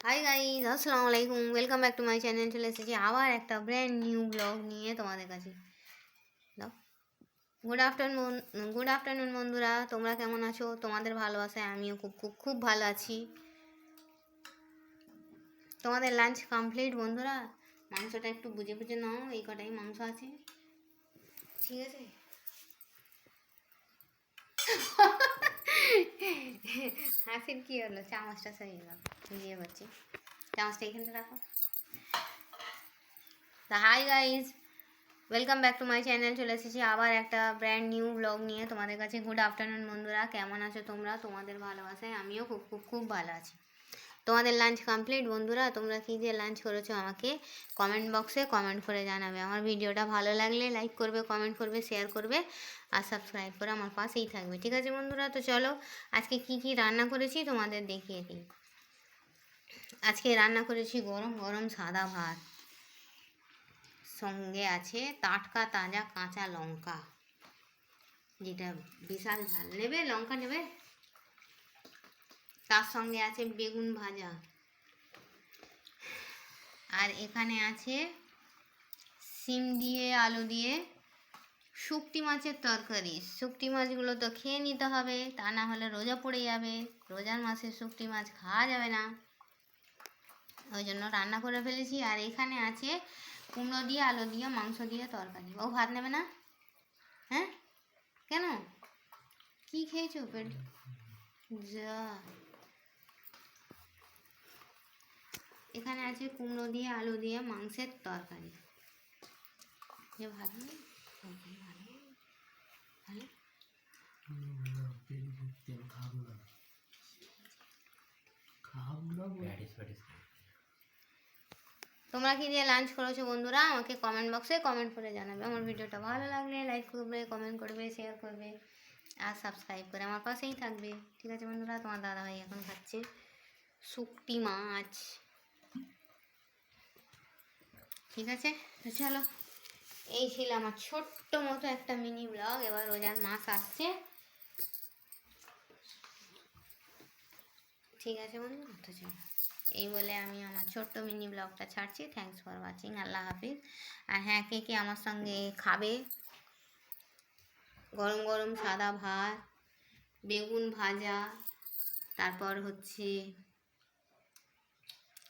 Hi guys, আসসালামু আলাইকুম। Welcome back to my channel. চলে এসেছি আবার একটা ব্র্যান্ড নিউ ব্লগ নিয়ে তোমাদের কাছে। গুড আফটারনুন বন্ধুরা, তোমরা কেমন আছো? তোমাদের ভালোবাসায় আমিও খুব খুব খুব ভালো আছি। তোমাদের লাঞ্চ কমপ্লিট বন্ধুরা? মাংসটা একটু বুঝে বুঝে নাও, এই কটাই মাংস আছে, ঠিক আছে? হাসির কি হলো? চামচটা সরিয়ে দাও, দিয়ে করছি। চামচটা এখানটা রাখো। Hi guys, welcome back to my channel. চলে এসেছি আবার একটা ব্র্যান্ড নিউ ব্লগ নিয়ে তোমাদের কাছে। গুড আফটারনুন বন্ধুরা, কেমন আছো তোমরা? তোমাদের ভালোবাসায় আমিও খুব খুব খুব ভালো আছি। তোমাদের লাঞ্চ কমপ্লিট বন্ধুরা? তোমরা কী দিয়ে লাঞ্চ করেছো আমাকে কমেন্ট বক্সে কমেন্ট করে জানাবে। আমার ভিডিওটা ভালো লাগলে লাইক করবে, কমেন্ট করবে, শেয়ার করবে আর সাবস্ক্রাইব করে আমার পাশেই থাকবে, ঠিক আছে বন্ধুরা? তো চলো আজকে কি কি রান্না করেছি তোমাদের দেখিয়ে দিই। আজকে রান্না করেছি গরম গরম সাদা ভাত, সঙ্গে আছে টাটকা তাজা কাঁচা লঙ্কা, যেটা বিশাল ঝাল। নেবে? লঙ্কা নেবে? তার সঙ্গে আছে বেগুন ভাজা, আর এখানে আছে সিম দিয়ে আলু দিয়ে শুকটি মাছের তরকারি। শুকটি মাছগুলো তো খেয়ে নিতে হবে, তা না হলে রোজা পড়ে যাবে। রোজার মাসে শুকটি মাছ খাওয়া যাবে না, ওই জন্য রান্না করে ফেলেছি। আর এখানে আছে কুমড়ো দিয়ে আলু দিয়ে মাংস দিয়ে তরকারি। ও ভাত নেবে না? হ্যাঁ, কেন? কি খেয়েছো পেট? যা, এখানে আছে কুমড়ো দিয়ে আলু দিয়ে মাংসের তরকারি। যে ভালো তোমরা কি দিয়ে লাঞ্চ করেছো বন্ধুরা? আমাকে কমেন্ট বক্সে কমেন্ট করে জানাবে। আমার ভিডিওটা ভালো লাগলে লাইক করবে, কমেন্ট করবে, শেয়ার করবে আর সাবস্ক্রাইব করে আমার পাশেই থাকবে, ঠিক আছে বন্ধুরা? তোমার দাদাভাই এখন খাচ্ছে শুকটি মাছ, ঠিক আছে? তো চলো, এই ছিল আমার ছোট্ট মতো একটা মিনি ব্লগ। এবার রোজার মাস আসছে, ঠিক আছে বন্ধুরা? তো চলো, এই বলে আমি আমার ছোট্ট মিনি ব্লগটা ছাড়ছি। থ্যাংকস ফর ওয়াচিং, আল্লাহ হাফিজ। আর হ্যাঁ, কে কে আমার সঙ্গে খাবে গরম গরম সাদা ভাত, বেগুন ভাজা, তারপর হচ্ছে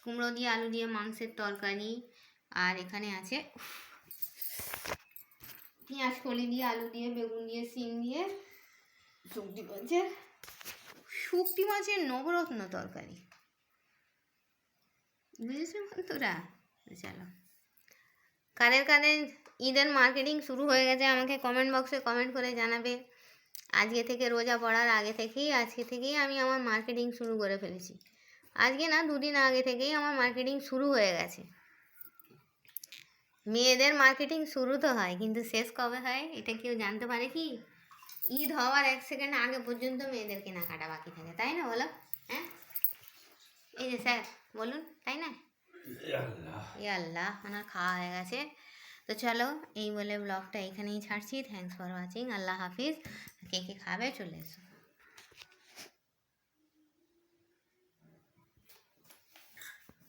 কুমড়ো দিয়ে আলু দিয়ে মাংসের তরকারি, আর এখানে আছে পেঁয়াজ কলি দিয়ে আলু দিয়ে বেগুন দিয়ে সিম দিয়ে শুকটি মাছের নবরত্ন তরকারি, বুঝেছো বন্ধুরা? চলো, কাদের কাদের ঈদের মার্কেটিং শুরু হয়ে গেছে আমাকে কমেন্ট বক্সে কমেন্ট করে জানাবে। আজকে থেকে, রোজা পড়ার আগে থেকেই, আজকে থেকেই আমি আমার মার্কেটিং শুরু করে ফেলেছি। আজকে না, দুদিন আগে থেকেই আমার মার্কেটিং শুরু হয়ে গেছে। মেয়েদের মার্কেটিং শুরু তো হয়, কিন্তু শেষ কবে হয় এটা কেউ জানতে পারে কি? ঈদ হওয়ার 1 সেকেন্ড আগে পর্যন্ত মেয়েদের কেনাকাটা বাকি থাকে, তাই না বলো? হ্যাঁ, এই যে স্যার বলুন, তাই না? ইয়া আল্লাহ, ওনার খাওয়া হয়ে গেছে। তো চলো, এই বলে ব্লগটা এখানেই ছাড়ছি। থ্যাংকস ফর ওয়াচিং, আল্লাহ হাফিজ। কে কে খাবে চলে এসো।